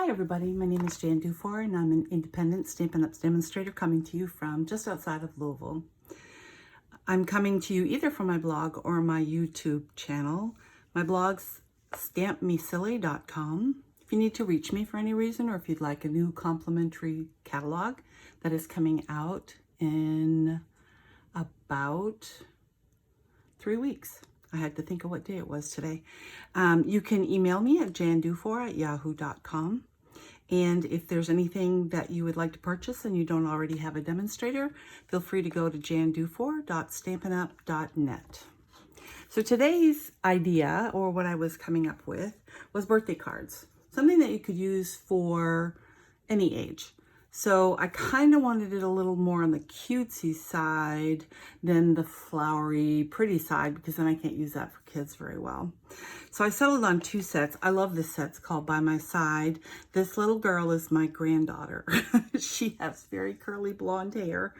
Hi everybody, my name is granddaughter and I'm an independent Stampin' Up! Demonstrator coming to you from just outside of Louisville. I'm coming to you either from my blog or my YouTube channel. My blog's stampmesilly.com. If you need to reach me for any reason or if you'd like a new complimentary catalog that is coming out in about 3 weeks. I had to think of what day it was today. You can email me at granddaughter@yahoo.com. And if there's anything that you would like to purchase and you don't already have a demonstrator, feel free to go to granddaughter.stampinup.net. So today's idea, or what I was coming up with, was birthday cards. Something that you could use for any age. So I kind of wanted it a little more on the cutesy side than the flowery, pretty side, because then I can't use that for kids very well. So I settled on 2 sets. I love this set. It's called By My Side. This little girl is my granddaughter. She has very curly blonde hair.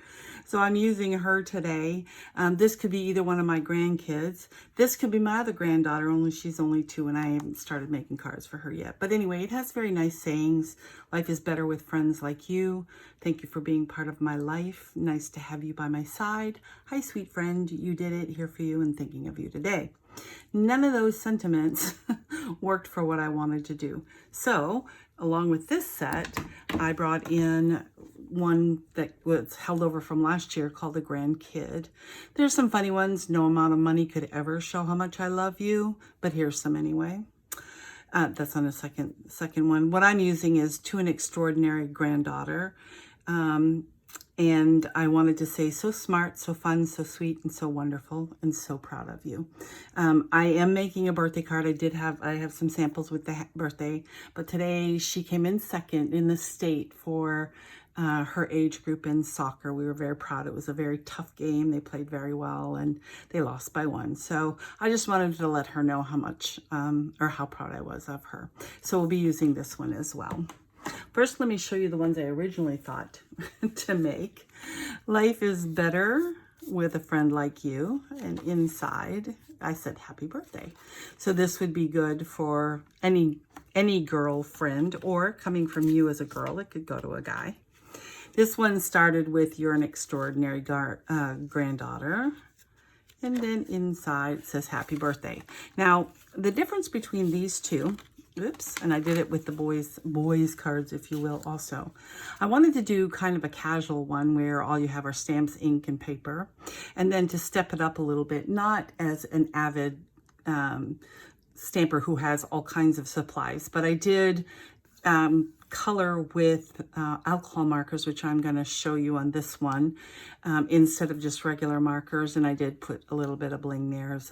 So I'm using her today. This could be either one of my grandkids. This could be my other granddaughter, only she's only 2 and I haven't started making cards for her yet. But anyway, it has very nice sayings. Life is better with friends like you. Thank you for being part of my life. Nice to have you by my side. Hi, sweet friend. You did it. Here for you and thinking of you today. None of those sentiments worked for what I wanted to do. So, along with this set, I brought in one that was held over from last year called The Grandkid. There's some funny ones. No amount of money could ever show how much I love you, but here's some anyway. That's on the second one. What I'm using is To an Extraordinary Granddaughter. And I wanted to say, so smart, so fun, so sweet, and so wonderful, and so proud of you. I am making a birthday card. I have some samples with the birthday, but today she came in second in the state for her age group in soccer. We were very proud. It was a very tough game. They played very well, and they lost by 1. So I just wanted to let her know how much, or how proud I was of her. So we'll be using this one as well. First, let me show you the ones I originally thought to make. Life is better with a friend like you. And inside, I said, happy birthday. So this would be good for any girlfriend, or coming from you as a girl, it could go to a guy. This one started with You're an Extraordinary Granddaughter. And then inside it says happy birthday. Now, the difference between these two, oops, and I did it with the boys cards, if you will, also. I wanted to do kind of a casual one where all you have are stamps, ink, and paper. And then to step it up a little bit, not as an avid stamper who has all kinds of supplies, but I did color with alcohol markers, which I'm going to show you on this one, instead of just regular markers. And I did put a little bit of bling there as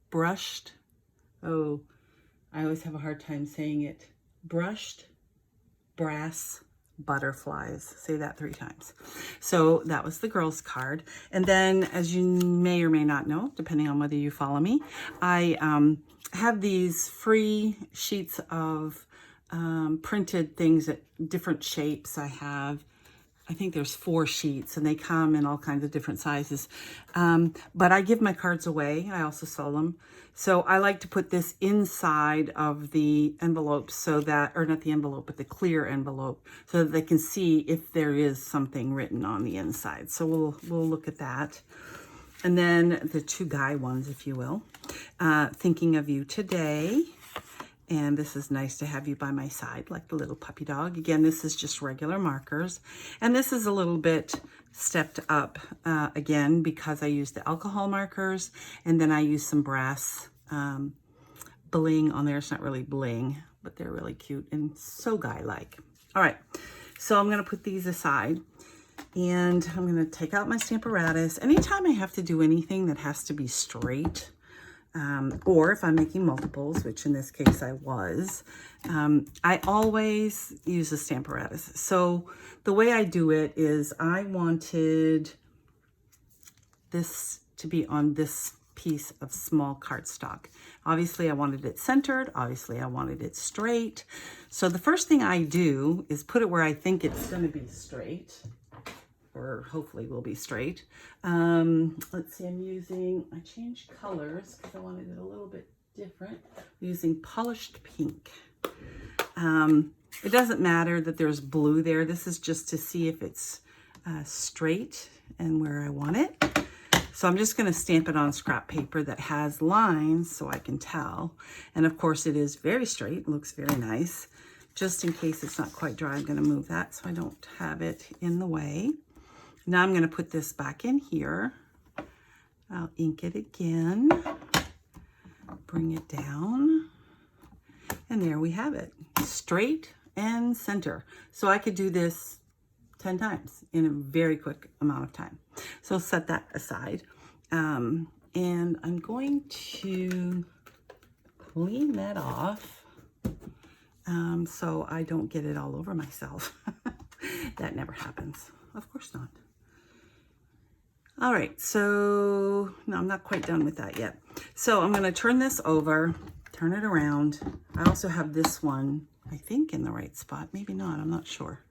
brushed. Oh, I always have a hard time saying it. Brushed brass butterflies. Say that 3 times. So that was the girls card. And then, as you may or may not know, depending on whether you follow me, I have these free sheets of printed things at different shapes. I think there's 4 sheets and they come in all kinds of different sizes. But I give my cards away. I also sell them. So I like to put this inside of the envelope so that, or not the envelope, but the clear envelope, so that they can see if there is something written on the inside. So we'll look at that. And then the 2 guy ones, if you will. Thinking of you today. And this is nice to have you by my side, like the little puppy dog. Again, this is just regular markers. And this is a little bit stepped up, again, because I used the alcohol markers. And then I used some brass bling on there. It's not really bling, but they're really cute and so guy-like. All right, so I'm going to put these aside. And I'm going to take out my Stamparatus. Anytime I have to do anything that has to be straight, or if I'm making multiples, which in this case I was, I always use a Stamparatus. So the way I do it is I wanted this to be on this piece of small cardstock. Obviously I wanted it centered. Obviously I wanted it straight. So the first thing I do is put it where I think it's going to be straight. Or hopefully will be straight. Let's see, I changed colors because I wanted it a little bit different. I'm using polished pink. It doesn't matter that there's blue there. This is just to see if it's straight and where I want it. So I'm just going to stamp it on scrap paper that has lines so I can tell. And of course it is very straight. It looks very nice. Just in case it's not quite dry, I'm going to move that so I don't have it in the way. Now I'm going to put this back in here. I'll ink it again. Bring it down. And there we have it. Straight and center. So I could do this 10 times in a very quick amount of time. So set that aside. And I'm going to clean that off so I don't get it all over myself. That never happens. Of course not. All right, so no, I'm not quite done with that yet. So I'm going to turn this over, turn it around. I also have this one, I think, in the right spot. Maybe not, I'm not sure.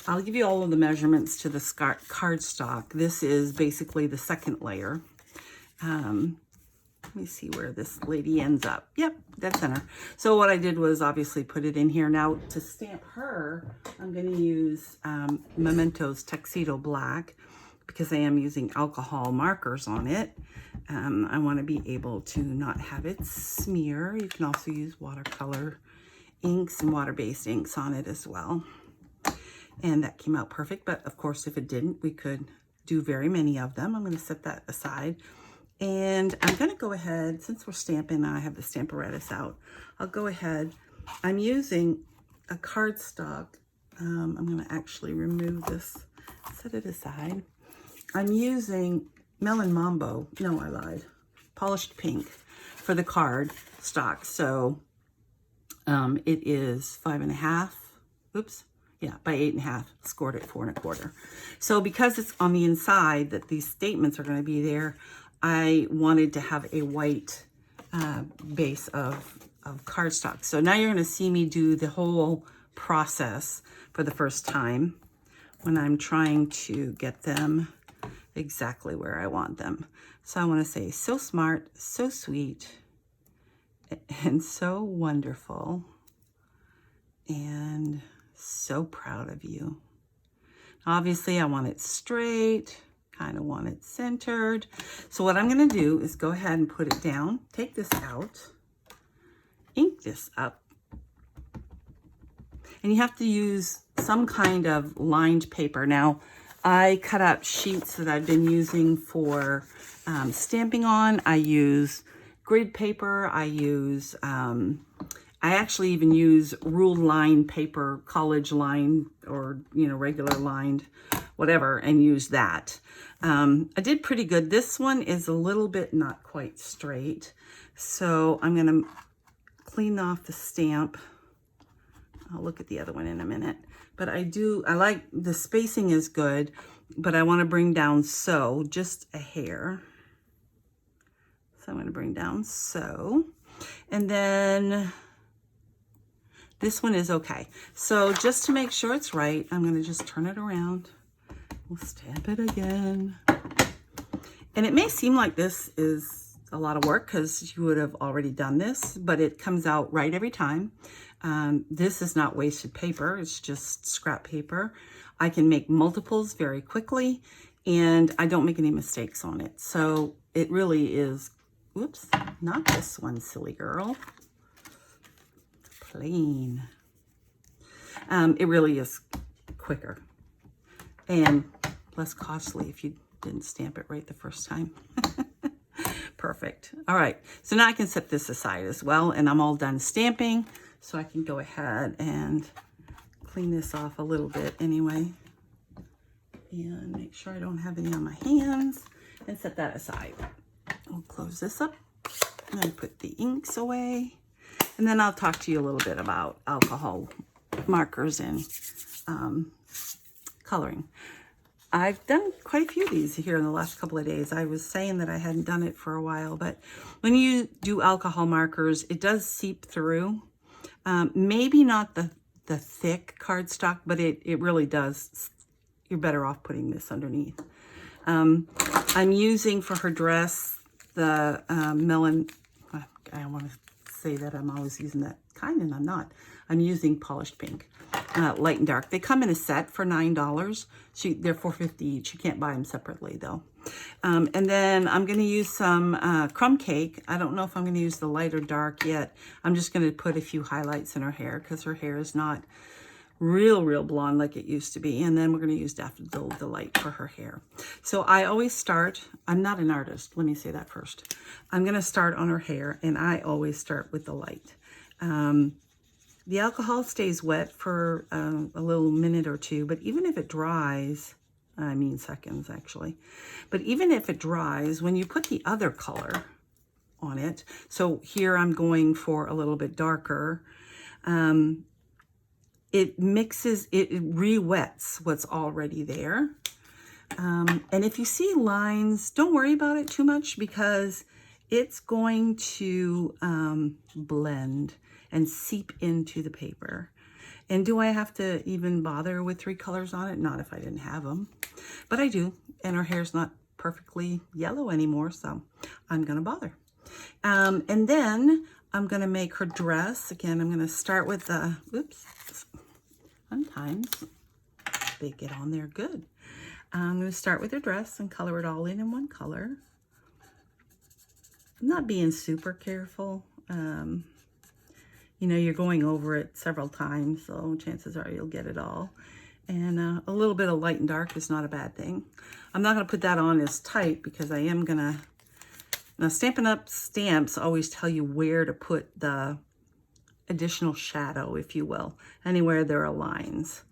I'll give you all of the measurements to the cardstock. This is basically the second layer. Let me see where this lady ends up. Yep, dead center. So what I did was obviously put it in here. Now to stamp her, I'm going to use Memento's Tuxedo Black because I am using alcohol markers on it. I want to be able to not have it smear. You can also use watercolor inks and water-based inks on it as well. And that came out perfect, but of course if it didn't, we could do very many of them. I'm going to set that aside. And I'm going to go ahead, since we're stamping, I have the Stamparatus out. I'll go ahead. I'm using a cardstock. I'm going to actually remove this, set it aside. I'm using Melon Mambo, no, I lied, Polished Pink for the card stock. So it is 5.5, oops, yeah, by 8.5, scored at 4 1/4. So because it's on the inside that these statements are going to be there, I wanted to have a white base of cardstock. So now you're going to see me do the whole process for the first time when I'm trying to get them exactly where I want them. So I want to say, so smart, so sweet, and so wonderful, and so proud of you. Obviously, I want it straight, kind of want it centered. So what I'm going to do is go ahead and put it down, take this out, ink this up, and you have to use some kind of lined paper. Now, I cut up sheets that I've been using for stamping on. I use grid paper. I actually even use ruled line paper, college line, or, you know, regular lined, whatever, and use that. I did pretty good. This one is a little bit not quite straight. So I'm going to clean off the stamp. I'll look at the other one in a minute. But I like, the spacing is good, but I want to bring down so, just a hair. So I'm going to bring down so. And then this one is okay. So just to make sure it's right, I'm going to just turn it around. We'll stamp it again. And it may seem like this is a lot of work because you would have already done this, but it comes out right every time. This is not wasted paper. It's just scrap paper. I can make multiples very quickly and I don't make any mistakes on it. So it really is, whoops, not this one, silly girl. Plain. It really is quicker and less costly if you didn't stamp it right the first time. Perfect. All right, so now I can set this aside as well, and I'm all done stamping, so I can go ahead and clean this off a little bit anyway, and make sure I don't have any on my hands, and set that aside. We'll close this up, and then put the inks away, and then I'll talk to you a little bit about alcohol markers and coloring. I've done quite a few of these here in the last couple of days. I was saying that I hadn't done it for a while, but when you do alcohol markers, it does seep through. Maybe not the thick cardstock, but it really does. You're better off putting this underneath. I'm using for her dress the melon. I want to say that I'm always using that kind, and I'm not. I'm using polished pink, light and dark. They come in a set for $9. They're $4.50 each. You can't buy them separately though. And then I'm going to use some crumb cake. I don't know if I'm going to use the light or dark yet. I'm just going to put a few highlights in her hair because her hair is not real blonde like it used to be. And then we're going to use Daffodil Delight for her hair. So I always start, I'm not an artist, let me say that first. I'm going to start on her hair, and I always start with the light. The alcohol stays wet for a little minute or two, but even if it dries, I mean seconds actually, but even if it dries, when you put the other color on it, so here I'm going for a little bit darker, it mixes, it re-wets what's already there. And if you see lines, don't worry about it too much because it's going to blend and seep into the paper. And do I have to even bother with 3 colors on it? Not if I didn't have them, but I do. And her hair's not perfectly yellow anymore, so I'm gonna bother. And then I'm gonna make her dress. Again, I'm gonna start with the, oops, sometimes they get on there good. I'm gonna start with her dress and color it all in one color. I'm not being super careful. You know, you're going over it several times, so chances are you'll get it all. And a little bit of light and dark is not a bad thing. I'm not going to put that on as tight because I am going to... Now, Stampin' Up! Stamps always tell you where to put the additional shadow, if you will, anywhere there are lines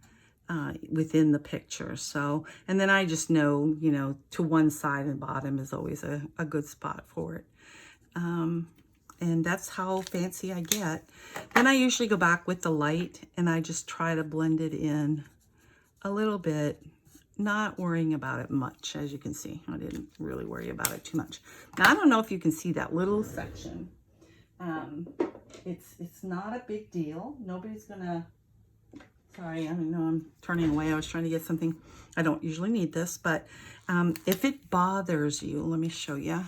within the picture. So, and then I just know, you know, to one side and bottom is always a good spot for it. And that's how fancy I get. Then I usually go back with the light and I just try to blend it in a little bit, not worrying about it much. As you can see, I didn't really worry about it too much. Now, I don't know if you can see that little section. It's not a big deal. Nobody's gonna, sorry, I know I'm turning away. I was trying to get something. I don't usually need this, but if it bothers you, let me show you.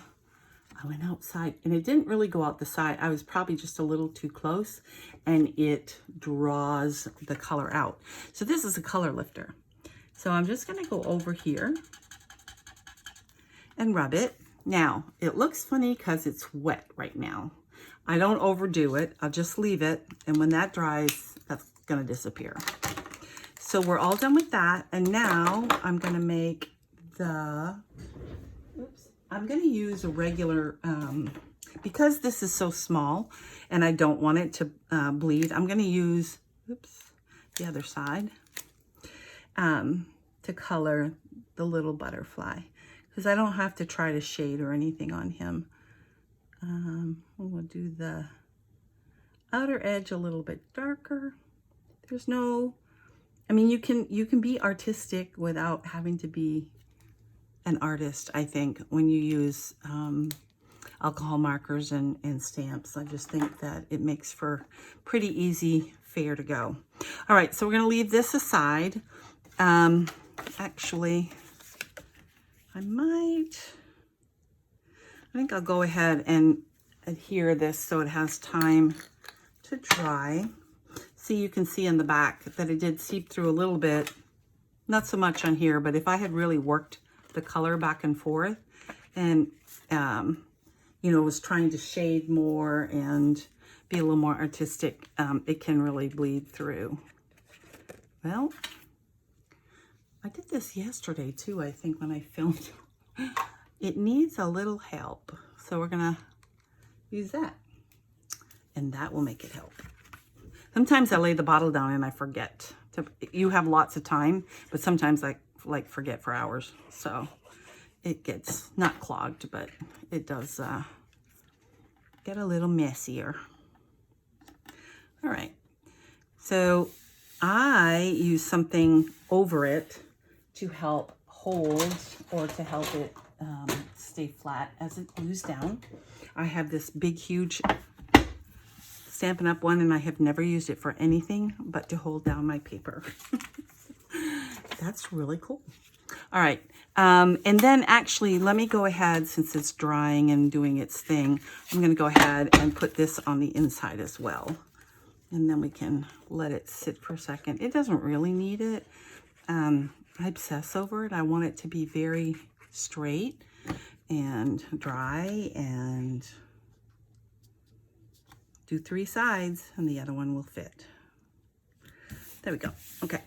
I went outside and it didn't really go out the side. I was probably just a little too close and it draws the color out. So this is a color lifter. So I'm just going to go over here and rub it. Now, it looks funny because it's wet right now. I don't overdo it. I'll just leave it. And when that dries, that's going to disappear. So we're all done with that. And now I'm going to make the... I'm going to use a regular, because this is so small and I don't want it to bleed, I'm going to use, oops, the other side to color the little butterfly because I don't have to try to shade or anything on him. We'll do the outer edge a little bit darker. There's no, I mean, you can be artistic without having to be an artist, I think, when you use alcohol markers and stamps. I just think that it makes for pretty easy fare to go. All right, so we're going to leave this aside. Actually, I think I'll go ahead and adhere this so it has time to dry. See, you can see in the back that it did seep through a little bit. Not so much on here, but if I had really worked the color back and forth and you know, was trying to shade more and be a little more artistic, it can really bleed through. Well, I did this yesterday too, I think, when I filmed. It needs a little help, so we're gonna use that and that will make it help. Sometimes I lay the bottle down and I forget to, you have lots of time, but sometimes I like forget for hours, so it gets not clogged, but it does get a little messier. All right, so I use something over it to help hold or to help it stay flat as it glues down. I have this big huge Stampin' Up! One and I have never used it for anything but to hold down my paper. That's really cool. All right. And then actually, let me go ahead, since it's drying and doing its thing, I'm going to go ahead and put this on the inside as well. And then we can let it sit for a second. It doesn't really need it. I obsess over it. I want it to be very straight and dry, and do 3 sides and the other one will fit. There we go. Okay.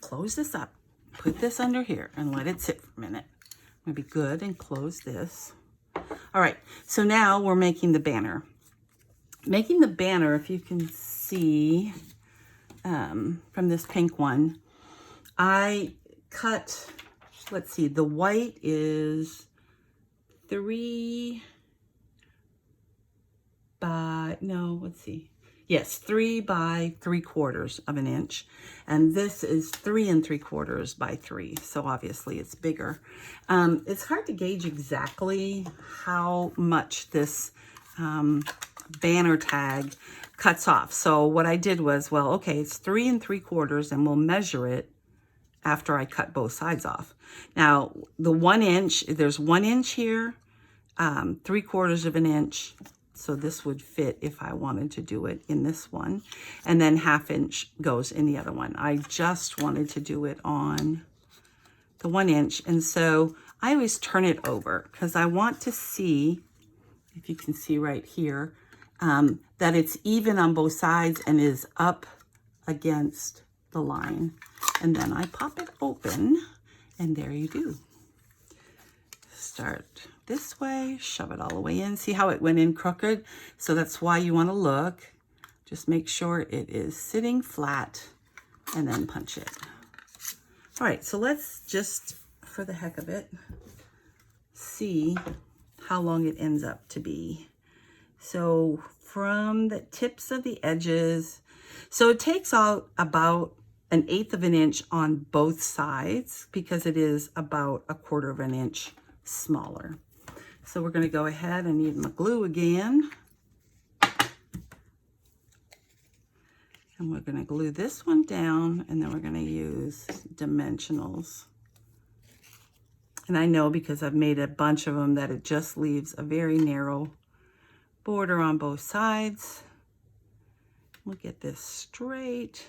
Close this up. Put this under here and let it sit for a minute. I'm going to be good and close this. All right. So now we're making the banner. Making the banner, if you can see from this pink one, I cut, let's see, the white is 3 by 3 by 3/4 of an inch, and this is 3 3/4 by 3, so obviously it's bigger. It's hard to gauge exactly how much this banner tag cuts off. So what I did was, well, okay, it's 3 3/4, and we'll measure it after I cut both sides off. Now the 1 inch, there's 1 inch here, 3/4 of an inch. So this would fit if I wanted to do it in this one. And then 1/2 inch goes in the other one. I just wanted to do it on the 1 inch. And so I always turn it over because I want to see, if you can see right here, that it's even on both sides and is up against the line. And then I pop it open, and there you do. Start this way, shove it all the way in. See how it went in crooked? So that's why you want to look. Just make sure it is sitting flat and then punch it. All right, so let's just, for the heck of it, see how long it ends up to be. So from the tips of the edges, so it takes out about 1/8 of an inch on both sides because it is about 1/4 of an inch smaller. So we're going to go ahead and need my glue again. And we're going to glue this one down, and then we're going to use dimensionals. And I know because I've made a bunch of them that it just leaves a very narrow border on both sides. We'll get this straight.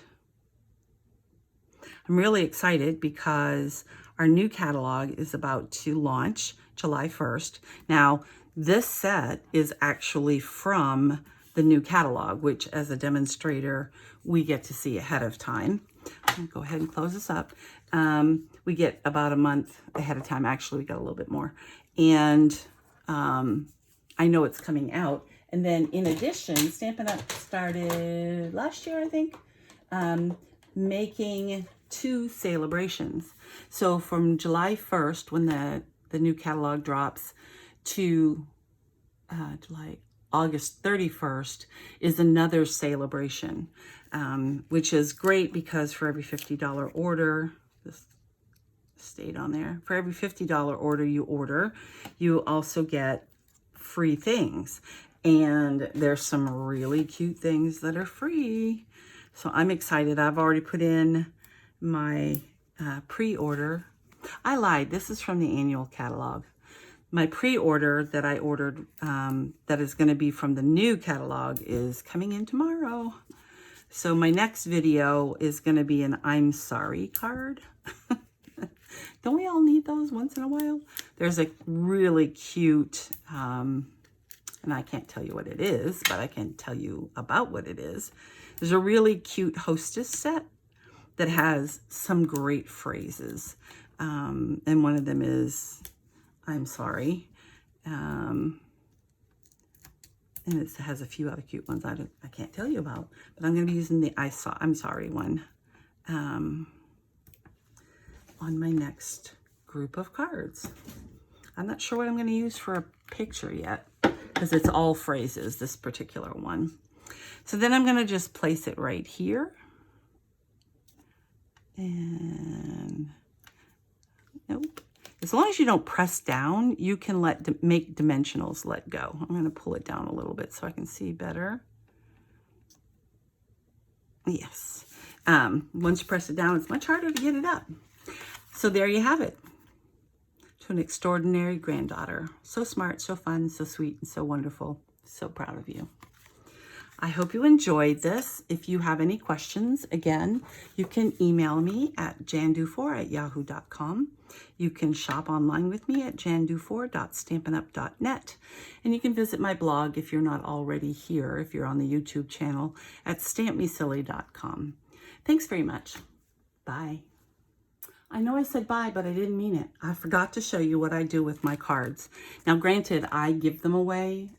I'm really excited because our new catalog is about to launch July 1st. Now, this set is actually from the new catalog, which as a demonstrator, we get to see ahead of time. I'll go ahead and close this up. We get about a month ahead of time. Actually, we got a little bit more. And I know it's coming out. And then in addition, Stampin' Up! Started last year, I think, making 2 celebrations. So from July 1st, when the new catalog drops, to August 31st is another celebration, which is great because for every $50 order, this stayed on there, for every $50 order, you also get free things. And there's some really cute things that are free. So I'm excited. I've already put in my pre-order. I lied. This is from the annual catalog. My pre-order that I ordered that is going to be from the new catalog is coming in tomorrow. So my next video is going to be an I'm sorry card. Don't we all need those once in a while? There's a really cute, and I can't tell you what it is, but I can tell you about what it is. There's a really cute hostess set that has some great phrases. And one of them is, I'm sorry. And it has a few other cute ones I can't tell you about, but I'm going to be using the I'm sorry one on my next group of cards. I'm not sure what I'm going to use for a picture yet because it's all phrases, this particular one. So then I'm going to just place it right here. And nope. As long as you don't press down, you can make dimensionals let go. I'm going to pull it down a little bit so I can see better. Yes. Once you press it down, it's much harder to get it up. So there you have it. To an extraordinary granddaughter. So smart, so fun, so sweet, and so wonderful. So proud of you. I hope you enjoyed this. If you have any questions, again, you can email me at jandufour@yahoo.com. You can shop online with me at jandufour.stampinup.net. And you can visit my blog if you're not already here, if you're on the YouTube channel, at stampmesilly.com. Thanks very much. Bye. I know I said bye, but I didn't mean it. I forgot to show you what I do with my cards. Now, granted, I give them away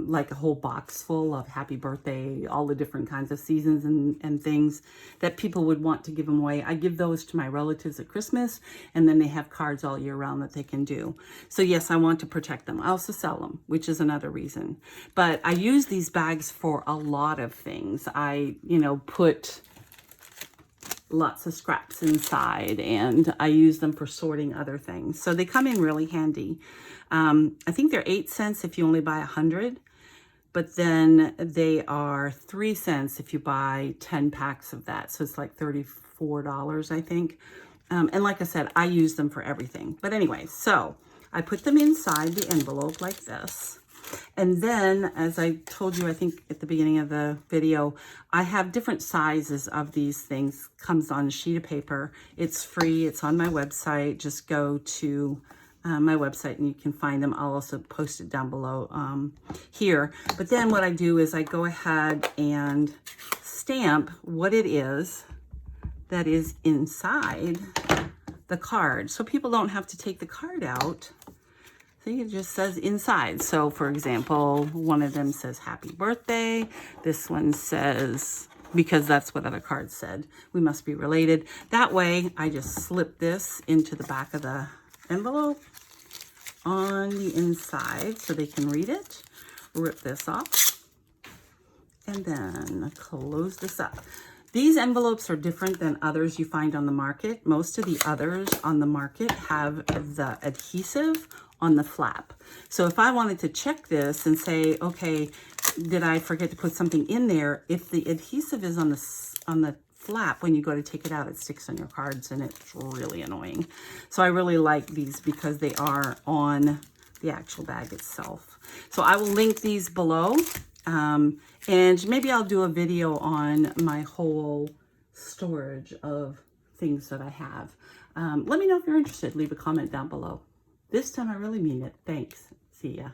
like a whole box full of happy birthday, all the different kinds of seasons and things that people would want to give them away. I give those to my relatives at Christmas, and then they have cards all year round that they can do. So yes, I want to protect them. I also sell them, which is another reason. But I use these bags for a lot of things. I, put lots of scraps inside, and I use them for sorting other things. So they come in really handy. I think they're 8 cents if you only buy 100, but then they are 3 cents if you buy 10 packs of that. So it's like $34, I think. And like I said, I use them for everything. But anyway, so I put them inside the envelope like this. And then, as I told you, I think at the beginning of the video, I have different sizes of these things. Comes on a sheet of paper. It's free. It's on my website. Just go to my website and you can find them. I'll also post it down below here. But then what I do is I go ahead and stamp what it is that is inside the card, so people don't have to take the card out. See, it just says inside. So for example, one of them says happy birthday. This one says, because that's what other cards said, we must be related. That way I just slip this into the back of the envelope on the inside so they can read it. Rip this off and then close this up. These envelopes are different than others you find on the market. Most of the others on the market have the adhesive on the flap. So if I wanted to check this and say, okay, did I forget to put something in there? If the adhesive is on the flap, when you go to take it out, it sticks on your cards, and it's really annoying. So I really like these because they are on the actual bag itself. So I will link these below, and maybe I'll do a video on my whole storage of things that I have. Let me know if you're interested. Leave a comment down below. This time I really mean it. Thanks. See ya.